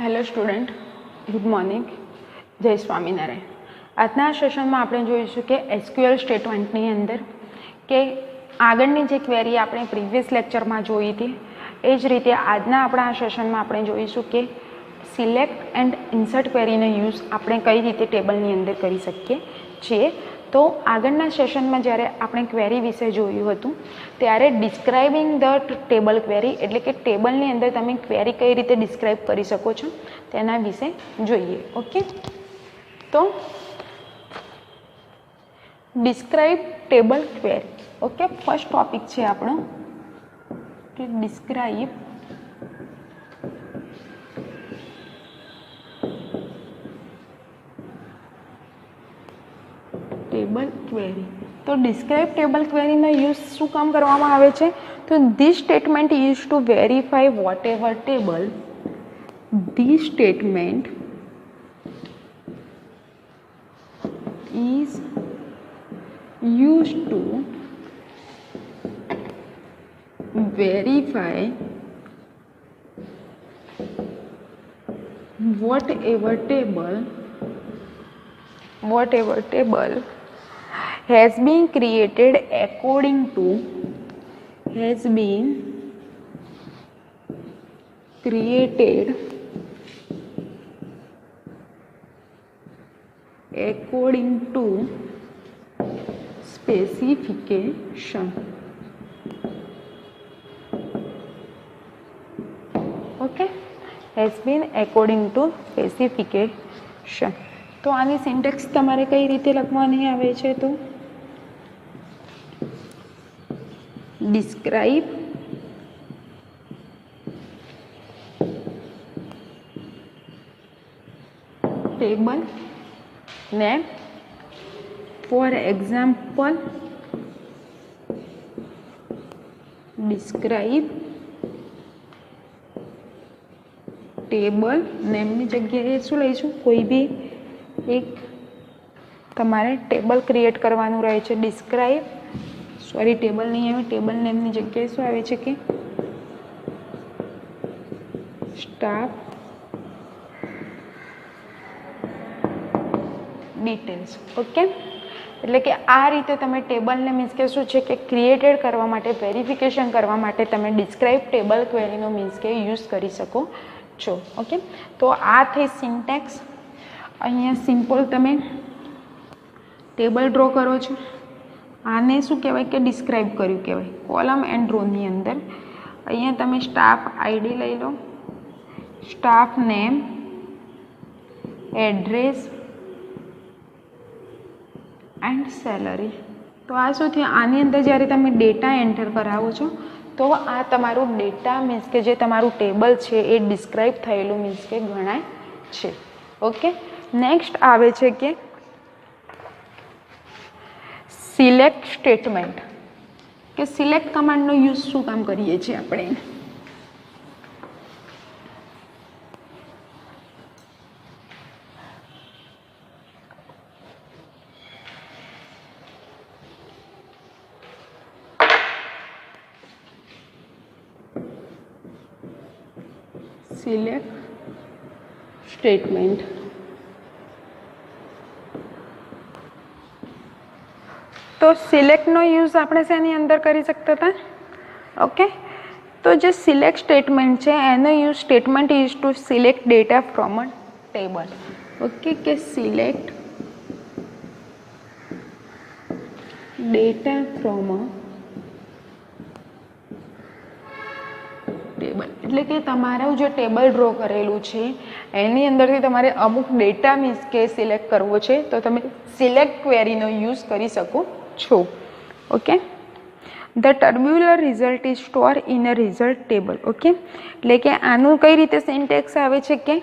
Hello student, good morning, જય સ્વામિનારાયણ. આજના સેશનમાં આપણે જોઈશું કે એસક્યુએલ સ્ટેટમેન્ટની અંદર કે આગળની જે ક્વેરી આપણે પ્રીવિયસ લેક્ચરમાં જોઈ હતી એ જ રીતે આજના આપણા આ સેશનમાં આપણે જોઈશું કે સિલેક્ટ એન્ડ ઇન્સર્ટ ક્વેરીનો યુઝ આપણે કઈ રીતે ટેબલની અંદર કરી શકીએ છીએ. તો આગળના સેશનમાં જ્યારે આપણે ક્વેરી વિશે જોયું હતું ત્યારે ડિસ્ક્રાઇબિંગ ધ ટેબલ ક્વેરી એટલે કે ટેબલની અંદર તમે ક્વેરી કઈ રીતે ડિસ્ક્રાઇબ કરી શકો છો તેના વિશે જોઈએ. ઓકે, તો describe table query. Okay, first topic છે આપણો કે ડિસ્ક્રાઇબ ટેબલ ક્વેરી. તો ડિસ્ક્રાઇબ ટેબલ ક્વેરીનો યુઝ શું કામ કરવામાં આવે છે? તો this statement use to verify whatever table this statement is use to verify whatever table has been created according to specification. Okay, has been according to specification. તો આની syntax તમારે કઈ રીતે લખવાની આવે છે? તો describe table name. For example, describe table નેમની જગ્યાએ શું લઈશું? કોઈ બી એક તમારે ટેબલ ક્રિએટ કરવાનું રહે છે. ડિસ્ક્રાઇબ ટેબલ નહીં આવે, ટેબલ નેમની જગ્યાએ શું આવે છે કે સ્ટાફ ડિટેલ્સ. ઓકે, એટલે કે આ રીતે તમે ટેબલને મીન્સ કે શું છે કે ક્રિએટેડ કરવા માટે, વેરિફિકેશન કરવા માટે તમે ડિસ્ક્રાઇબ ટેબલ ક્વેરીનો મીન્સ કે યુઝ કરી શકો છો. ઓકે, તો આ થઈ સિન્ટેક્સ. અહીંયા સિમ્પલ તમે ટેબલ ડ્રો કરો છો. આને શું કહેવાય કે ડિસ્ક્રાઇબ કર્યું કહેવાય. કોલમ એન્ડ રોની અંદર અહીંયા તમે સ્ટાફ આઈડી લઈ લો, staff name, address and salary. તો આ શું થયું? આની અંદર જ્યારે તમે ડેટા એન્ટર કરાવો છો તો આ તમારું ડેટા મીન્સ કે જે તમારું ટેબલ છે એ ડિસ્ક્રાઇબ થયેલું મીન્સ કે ગણાય છે. ઓકે, નેક્સ્ટ આવે છે કે સિલેક્ટ સ્ટેટમેન્ટ. કે સિલેક્ટ કમાન્ડનો યુઝ શું કામ કરીએ છીએ આપણે? Select statement. તો સિલેક્ટનો યુઝ આપણે શેની અંદર કરી શકતા હતા? ઓકે, તો જે સિલેક્ટ સ્ટેટમેન્ટ છે એનો use statement use to select data from a table. Okay, કે select data from a table. એટલે કે તમારું જે ટેબલ ડ્રો કરેલું છે એની અંદરથી તમારે અમુક ડેટા મીન્સ કે સિલેક્ટ કરવો છે તો તમે સિલેક્ટ ક્વેરીનો યુઝ કરી શકો છો. Okay, the tabular result is store in a result table. Okay, એટલે કે આનું કઈ રીતે સિન્ટેક્સ આવે છે કે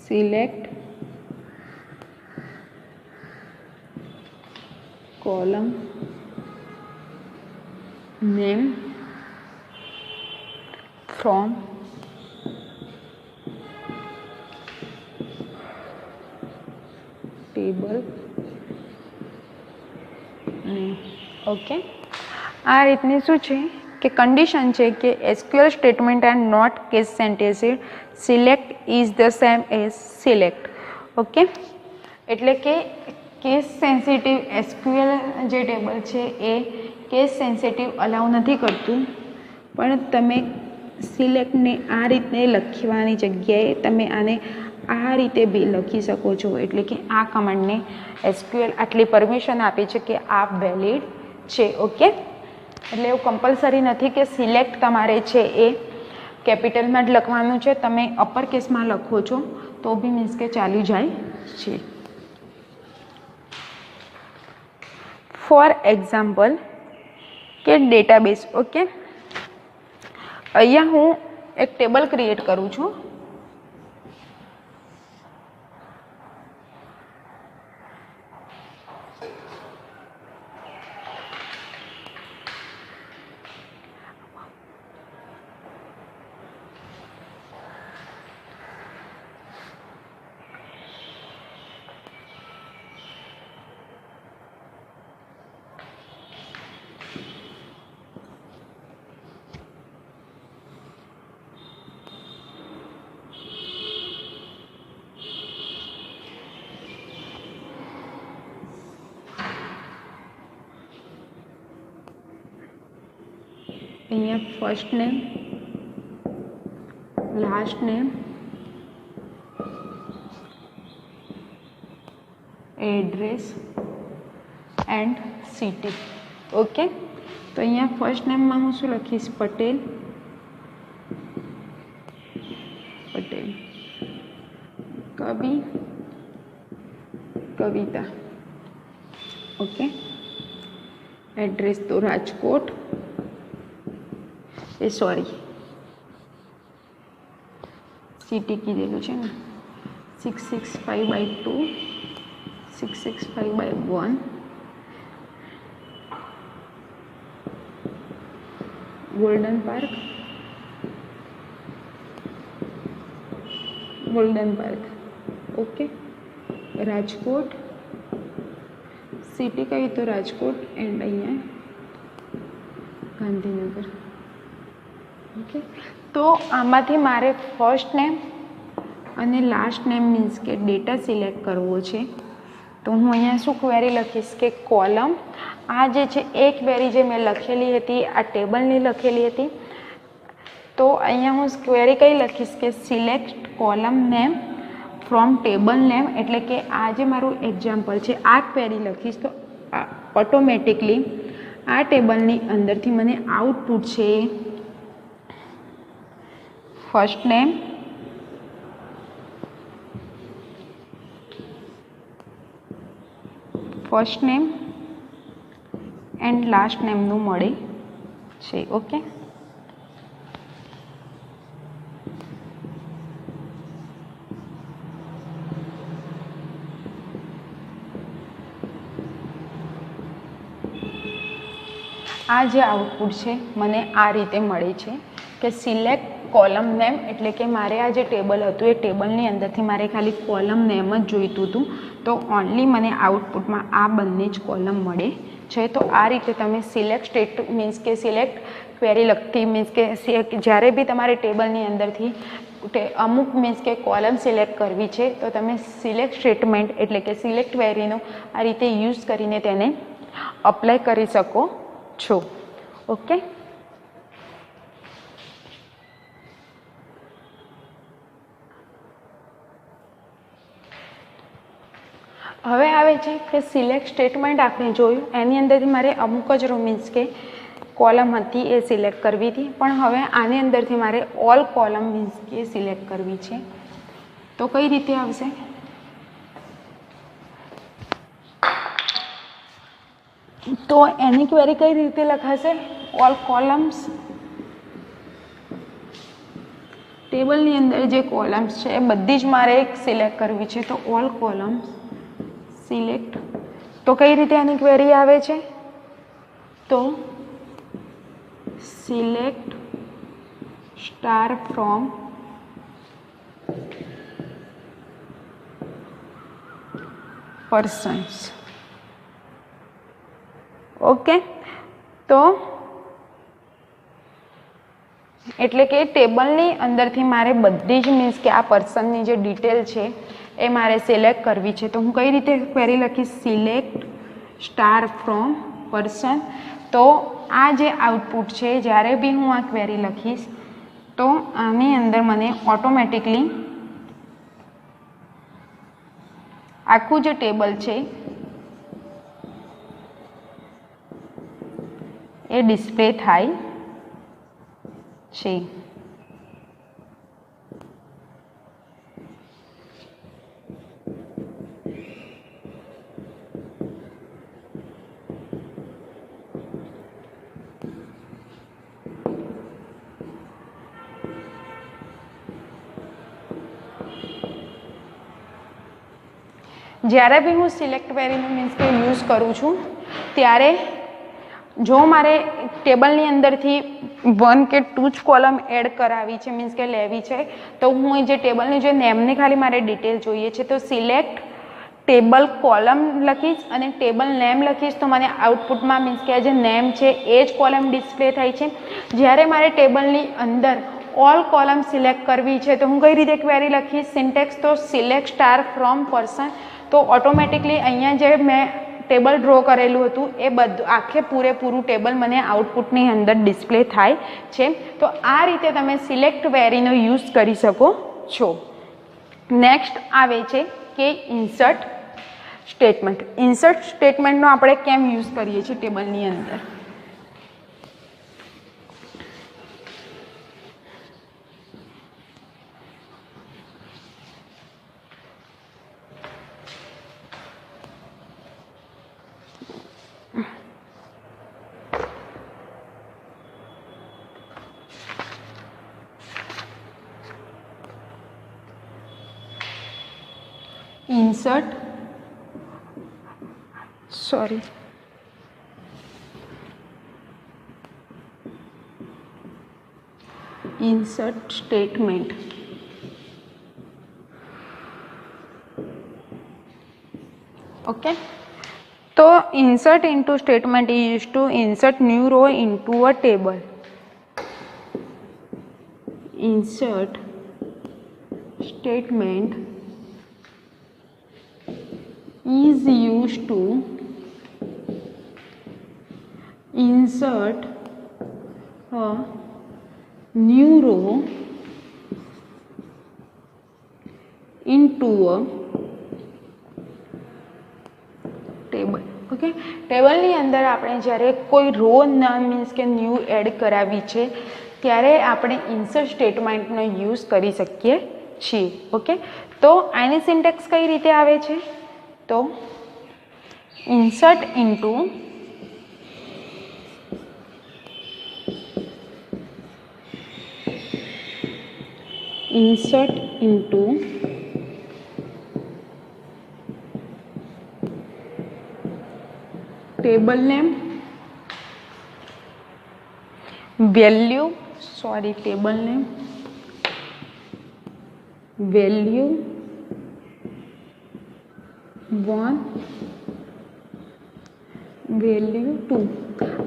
select column name from table name. Okay, આ રીતની શું છે કે કન્ડિશન છે કે SQL statement are not case sensitive, select is the same as select. Okay, એટલે કે કેસ સેન્સિટિવ એસક્યુએલ જે ટેબલ છે એ કેસ સેન્સિટિવ અલાઉ નથી કરતું, પણ તમે સિલેક્ટને આ રીતે લખવાની જગ્યાએ તમે આને આ રીતે બી લખી શકો છો. એટલે કે આ કમાન્ડને એસક્યુએલ આટલી પરમિશન આપે છે કે આ વેલિડ છે. ઓકે, એટલે એવું કમ્પલસરી નથી કે સિલેક્ટ તમારે છે એ કેપિટલમાં જ લખવાનું છે, તમે અપર કેસમાં લખો છો તો બી મીન્સ કે ચાલી જાય છે. ફોર એક્ઝામ્પલ કે ડેટાબેઝ. ઓકે, અહીંયા હું એક ટેબલ ક્રિએટ કરું છું. અહીંયા first name, last name, address and city. Okay, તો અહીંયા ફર્સ્ટ નેમમાં હું શું લખીશ? પટેલ. પટેલ. કવિ, કવિતા. ઓકે, એડ્રેસ તો રાજકોટ, સોરી સિટી કીધેલું છે ને, 665/2, 665/1, golden park, golden park. Okay, Rajkot, city કઈ તો રાજકોટ, એન્ડ અહીંયા ગાંધીનગર. ઓકે, તો આમાંથી મારે ફર્સ્ટ નેમ અને લાસ્ટ નેમ મીન્સ કે ડેટા સિલેક્ટ કરવો છે. તો હું અહીંયા શું ક્વેરી લખીશ કે કોલમ. આ જે છે એ ક્વેરી જે મેં લખેલી હતી આ ટેબલની લખેલી હતી, તો અહીંયા હું ક્વેરી કઈ લખીશ કે select column name from table name. એટલે કે આ જે મારું એક્ઝામ્પલ છે આ ક્વેરી લખીશ તો ઓટોમેટિકલી આ ટેબલની અંદરથી મને આઉટપુટ છે first name, first name and last નેમનું મળે છે. ઓકે, આ જે આઉટપુટ છે મને આ રીતે મળે છે કે સિલેક્ટ કોલમ નેમ. એટલે કે મારે આ જે ટેબલ હતું એ ટેબલની અંદરથી મારે ખાલી કોલમ નેમ જ જોઈતું હતું, તો ઓનલી મને આઉટપુટમાં આ બંને જ કોલમ મળે છે. તો આ રીતે તમે સિલેક્ટ સ્ટેટ મીન્સ કે સિલેક્ટ ક્વેરી લખતી મીન્સ કે જ્યારે બી તમારે ટેબલની અંદરથી અમુક મીન્સ કે કોલમ સિલેક્ટ કરવી છે તો તમે સિલેક્ટ સ્ટેટમેન્ટ એટલે કે સિલેક્ટ ક્વેરીનો આ રીતે યુઝ કરીને તેને અપ્લાય કરી શકો છો. ઓકે, હવે આવે છે કે સિલેક્ટ સ્ટેટમેન્ટ આપણે જોયું એની અંદરથી મારે અમુક જ રો મીન્સ કે કોલમ હતી એ સિલેક્ટ કરવી હતી, પણ હવે આની અંદરથી મારે ઓલ કોલમ મીન્સ કે સિલેક્ટ કરવી છે. તો કઈ રીતે આવશે? તો એની ક્વેરી કઈ રીતે લખાશે? ઓલ કોલમ્સ, ટેબલની અંદર જે કોલમ્સ છે એ બધી જ મારે એક સિલેક્ટ કરવી છે. તો ઓલ કોલમ્સ સિલેક્ટ. તો કઈ રીતે આની ક્વેરી આવે છે? તો select star from persons. Okay, તો એટલે કે ટેબલની અંદરથી મારે બધી જ મીન્સ કે આ પર્સનની જે ડિટેલ છે એ મારે સિલેક્ટ કરવી છે. તો હું કઈ રીતે ક્વેરી લખીશ? Select star from person. તો આ જે આઉટપુટ છે, જ્યારે બી હું આ ક્વેરી લખીશ તો આની અંદર મને ઓટોમેટિકલી આખું જે ટેબલ છે એ ડિસ્પ્લે થાય છે. જ્યારે બી હું સિલેક્ટ ક્વેરીનું મીન્સ કે યુઝ કરું છું ત્યારે જો મારે ટેબલની અંદરથી 1 કે 2 જ કોલમ એડ કરાવી છે મીન્સ કે લેવી છે, તો હું જે ટેબલની જે નેમની ખાલી મારે ડિટેલ જોઈએ છે તો સિલેક્ટ ટેબલ કોલમ લખીશ અને ટેબલ નેમ લખીશ તો મને આઉટપુટમાં મીન્સ કે જે નેમ છે એ જ કોલમ ડિસ્પ્લે થાય છે. જ્યારે મારે ટેબલની અંદર ઓલ કોલમ સિલેક્ટ કરવી છે તો હું કઈ રીતે ક્વેરી લખીશ? સિન્ટેક્સ તો સિલેક્ટ સ્ટાર ફ્રોમ પર્સન. તો ઓટોમેટિકલી અહીંયા જે મેં ટેબલ ડ્રો કરેલું હતું એ બધું આખે પૂરેપૂરું ટેબલ મને આઉટપુટની અંદર ડિસ્પ્લે થાય છે. તો આ રીતે તમે સિલેક્ટ ક્વેરીનો યુઝ કરી શકો છો. નેક્સ્ટ આવે છે કે ઇન્સર્ટ સ્ટેટમેન્ટ. ઇન્સર્ટ સ્ટેટમેન્ટનો આપણે કેમ યુઝ કરીએ છીએ ટેબલની અંદર? Insert statement. ઓકે, તો insert into statement is use to insert new row into a table. Insert statement is used to insert a new row into a table. Okay, ટેબલની અંદર આપણે જ્યારે કોઈ રો નામ મીન્સ કે ન્યૂ એડ કરાવી છે ત્યારે આપણે ઇન્સર્ટ સ્ટેટમેન્ટનો યુઝ કરી શકીએ છીએ. ઓકે, તો આની સિન્ટેક્સ કઈ રીતે આવે છે? તો insert into table name value table name value 1 value 2.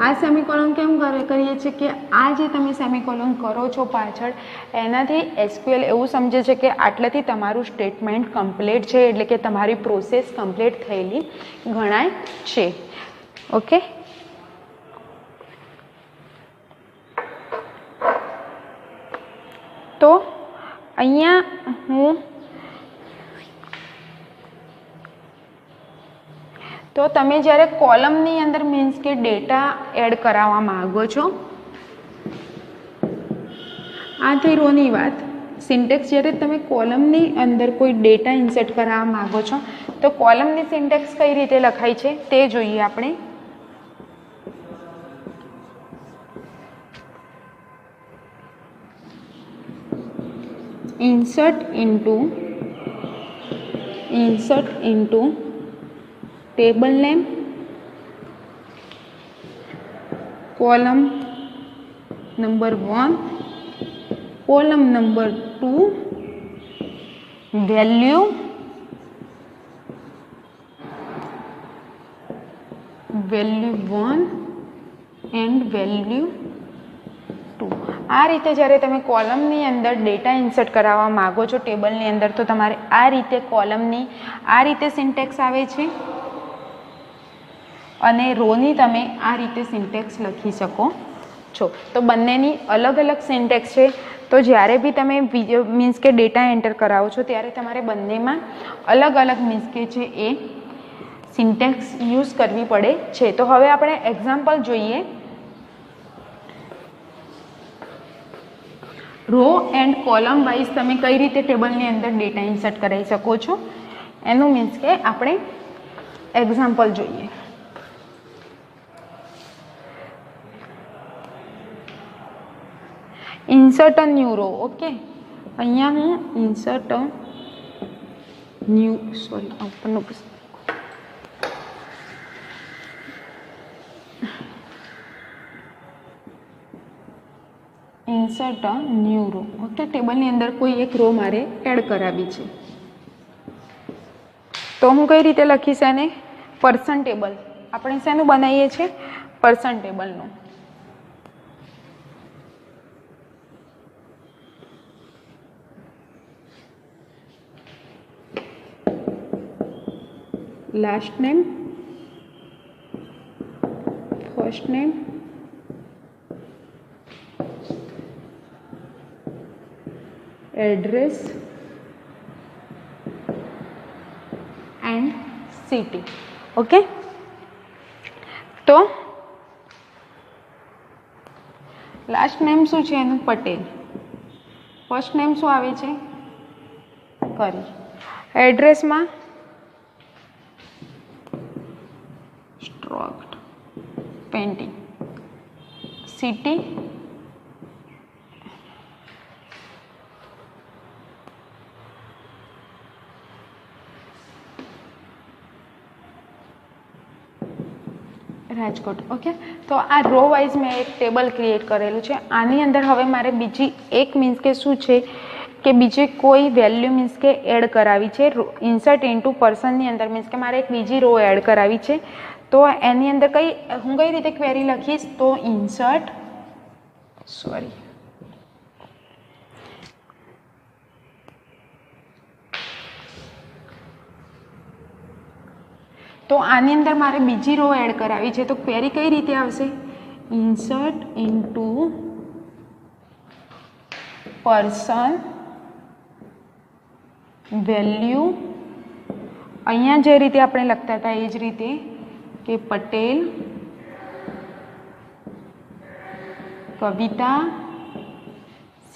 આ સેમિકોલન કેમ કરીએ છીએ કે આ જે તમે સેમિકોલન કરો છો પાછળ એનાથી એસક્યુએલ એવું સમજે છે કે આટલાથી તમારું સ્ટેટમેન્ટ કમ્પ્લીટ છે, એટલે કે તમારી પ્રોસેસ કમ્પ્લીટ થયેલી ગણાય છે. ઓકે, તો અહીંયા હું તો તમે જ્યારે કોલમની અંદર મીન્સ કે ડેટા એડ કરાવવા માંગો છો, આ થઈ રોની વાત. સિન્ટેક્સ જ્યારે તમે કોલમની અંદર કોઈ ડેટા ઇન્સર્ટ કરાવવા માંગો છો તો કોલમની સિન્ટેક્સ કઈ રીતે લખાય છે તે જોઈએ આપણે. Insert into table name column number 1 column number 2 value 1 value 1 and value 2. આ રીતે જ્યારે તમે કોલમની અંદર ડેટા ઇન્સર્ટ કરાવવા માગો છો ટેબલની અંદર, તો તમારે આ રીતે કોલમની આ રીતે સિન્ટેક્સ આવે છે અને રોની તમે આ રીતે સિન્ટેક્સ લખી શકો છો. તો બંનેની અલગ અલગ સિન્ટેક્સ છે. તો જ્યારે બી તમે વિડીયો મીન્સ કે ડેટા એન્ટર કરાવો છો ત્યારે તમારે બંનેમાં અલગ અલગ મીન્સ કે છે એ સિન્ટેક્સ યુઝ કરવી પડે છે. તો હવે આપણે એક્ઝામ્પલ જોઈએ. રો એન્ડ કોલમ વાઇઝ તમે કઈ રીતે ટેબલની અંદર ડેટા ઇન્સર્ટ કરાવી શકો છો એનું મીન્સ કે આપણે એક્ઝામ્પલ જોઈએ. Insert a new row. Okay, અહીંયા હું ઇન્સર્ટ અ ન્યૂ ઉપરનું insert a new row. Okay, ટેબલની અંદર કોઈ એક રો મારે એડ કરાવી છે, તો હું કઈ રીતે લખીશ એને? Person table. આપણે શેનું બનાવીએ છીએ? પર્સન ટેબલનું. Last name, first name, address and city. Okay, તો લાસ્ટ નેમ શું છે એનું? પટેલ. ફર્સ્ટ નેમ શું આવે છે? કરી. એડ્રેસમાં સ્ટ્રોક્ડ પેઇન્ટિંગ. સિટી રાજકોટ. ઓકે, તો આ રો વાઇઝ મેં એક ટેબલ ક્રિએટ કરેલું છે. આની અંદર હવે મારે બીજી એક મીન્સ કે શું છે કે બીજી કોઈ વેલ્યુ મીન્સ કે એડ કરાવી છે. ઇન્સર્ટ ઇન્ટુ પર્સનની અંદર મીન્સ કે મારે એક બીજી રો એડ કરાવી છે. તો એની અંદર હું કઈ રીતે ક્વેરી લખીશ? તો ઇન્સર્ટ તો આની અંદર મારે બીજી રો એડ કરાવી છે, તો ક્વેરી કઈ રીતે આવશે? ઇન્સર્ટ ઇન્ટુ પર્સન વેલ્યુ, અહીંયા જે રીતે આપણે લખતા હતા એ જ રીતે કે પટેલ કવિતા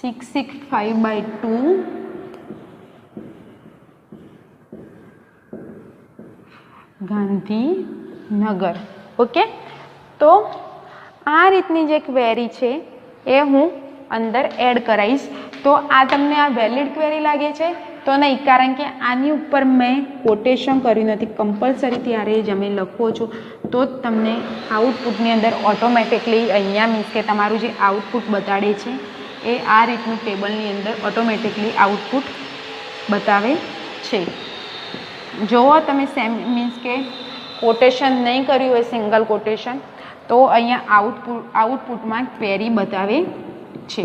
665/2 ગાંધીનગર. ઓકે, તો આ રીતની જે ક્વેરી છે એ હું અંદર એડ કરાવીશ. તો આ તમને આ વેલિડ ક્વેરી લાગે છે? તો નહીં, કારણ કે આની ઉપર મેં કોટેશન કર્યું નથી. કમ્પલસરી ત્યારે જ અમે લખો છો તો જ તમને આઉટપુટની અંદર ઓટોમેટિકલી અહીંયા મીન્સ કે તમારું જે આઉટપુટ બતાડે છે એ આ રીતનું ટેબલની અંદર ઓટોમેટિકલી આઉટપુટ બતાવે છે. જોવો તમે મીન્સ કે કોટેશન નહીં કર્યું હોય, સિંગલ કોટેશન, તો અહીંયા આઉટપુટમાં ક્વેરી બતાવે છે.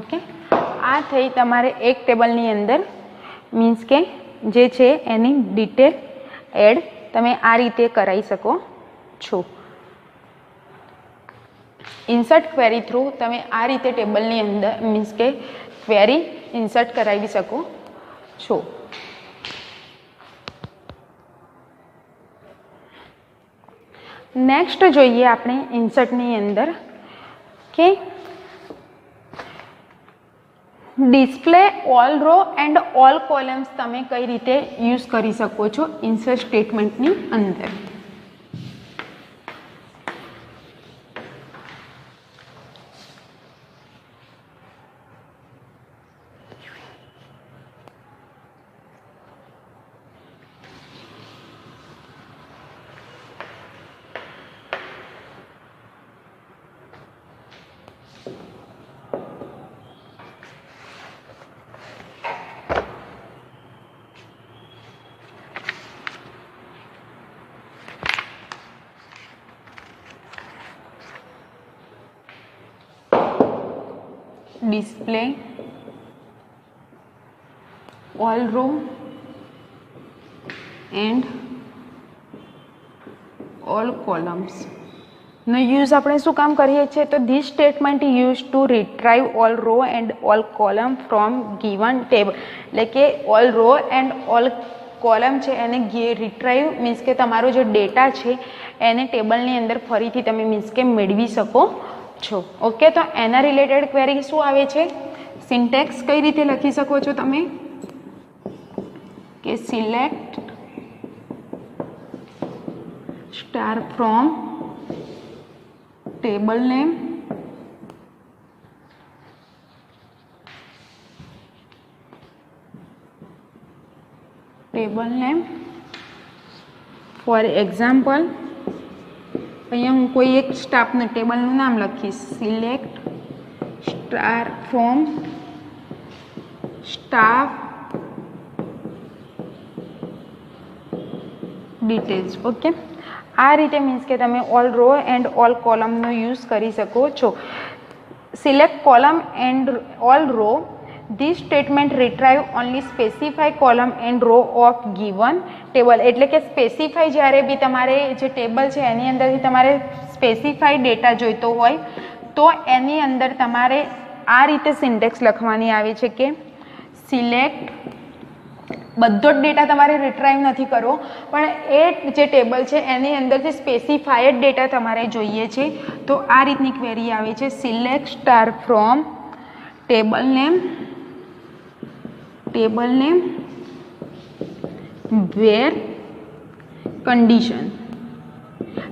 ઓકે, આ થઈ તમારે એક ટેબલની અંદર મીન્સ કે જે છે એની ડિટેલ એડ તમે આ રીતે કરાવી શકો છો. ઇન્સર્ટ ક્વેરી થ્રુ તમે આ રીતે ટેબલની અંદર મીન્સ કે ક્વેરી ઇન્સર્ટ કરાવી શકો છો. નેક્સ્ટ જોઈએ આપણે ઇન્સર્ટની અંદર કે display all row and all columns તમે કઈ રીતે યુઝ કરી શકો છો ઇન્સર્ટ સ્ટેટમેન્ટની અંદર. display all row and all columns નો યુઝ આપણે શું કામ કરીએ છીએ? તો this statement use to retrieve all row and all column from given table. એટલે કે all row and all column છે એને રિટ્રાઈવ મીન્સ કે તમારો જે ડેટા છે એને ટેબલની અંદર ફરીથી તમે મીન્સ કે મેળવી શકો છો. ઓકે, તો એના રિલેટેડ ક્વેરી શું આવે છે? સિન્ટેક્સ કઈ રીતે લખી શકો છો તમે? કે select star from table name for example અહીંયા હું કોઈ એક સ્ટાફનું ટેબલનું નામ લખીશ. Select star from staff details. Okay, આ રીતે મીન્સ કે તમે ઓલ રો એન્ડ ઓલ કોલમનો યુઝ કરી શકો છો. Select column and all row. This statement retrieve only specify column and row of given table. એટલે કે સ્પેસિફાઈ જ્યારે બી તમારે જે ટેબલ છે એની અંદરથી તમારે સ્પેસિફાઈ ડેટા જોઈતો હોય તો એની અંદર તમારે આ રીતે સિન્ટેક્સ લખવાની આવે છે કે સિલેક્ટ, બધો જ ડેટા તમારે રિટ્રાઈવ નથી કરવો પણ એ જે ટેબલ છે એની અંદરથી સ્પેસિફાઈડ ડેટા તમારે જોઈએ છે. તો આ રીતની ક્વેરી આવે છે. Select star from table name where condition.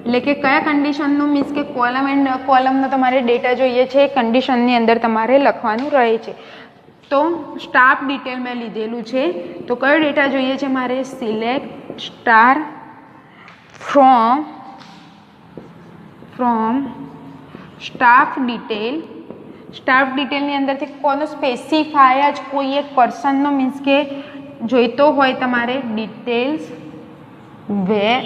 એટલે કે કયા કન્ડિશનનું મીન્સ કે કોલમ એન્ડ કોલમનો તમારે ડેટા જોઈએ છે એ કન્ડિશનની અંદર તમારે લખવાનું રહે છે. તો સ્ટાફ ડિટેલ મેં લીધેલું છે તો કયો ડેટા જોઈએ છે મારે? Select star from staff detail. Staff ડિટેલની અંદરથી કોનો સ્પેસિફાય જ કોઈ એક પર્સનનો મીન્સ કે જોઈતો હોય તમારે ડિટેલ્સ વેર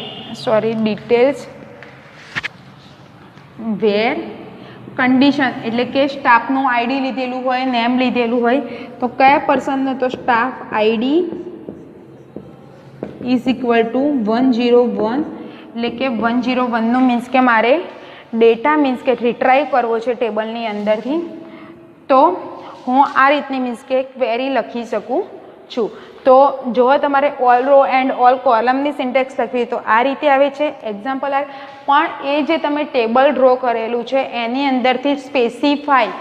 કન્ડિશન. એટલે કે સ્ટાફનું આઈડી લીધેલું હોય, નેમ લીધેલું હોય તો કયા પર્સનનો? તો staff ID is equal to 101. એટલે કે 101નું મીન્સ કે મારે ડેટા મીન્સ કે રિટ્રાઈવ કરવો છે ટેબલની અંદરથી તો હું આ રીતની મીન્સ કે ક્વેરી લખી શકું છું. તો જો તમારે ઓલ રો એન્ડ ઓલ કોલમની સિન્ટેક્સ લખવી તો આ રીતે આવે છે. એક્ઝામ્પલ આ પણ એ જે તમે ટેબલ ડ્રો કરેલું છે એની અંદરથી specify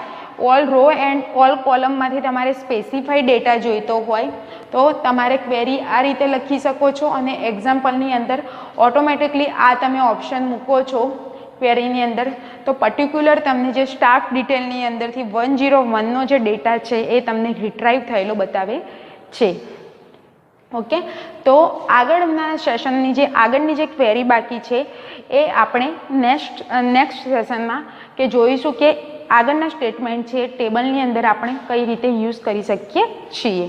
all row and all કોલમમાંથી તમારે સ્પેસિફાઈ ડેટા જોઈતો હોય તો તમારે ક્વેરી આ રીતે લખી શકો છો અને એક્ઝામ્પલની અંદર ઓટોમેટિકલી આ તમે ઓપ્શન મૂકો છો ક્વેરીની અંદર તો પર્ટિક્યુલર તમને જે સ્ટાફ ડિટેલની અંદરથી 101નો જે ડેટા છે એ તમને રિટ્રાઈવ થયેલો બતાવે છે. ઓકે, તો આગળના સેશનની જે આગળની જે ક્વેરી બાકી છે એ આપણે નેક્સ્ટ સેશનમાં કે જોઈશું કે આગળના સ્ટેટમેન્ટ છે ટેબલની અંદર આપણે કઈ રીતે યુઝ કરી શકીએ છીએ.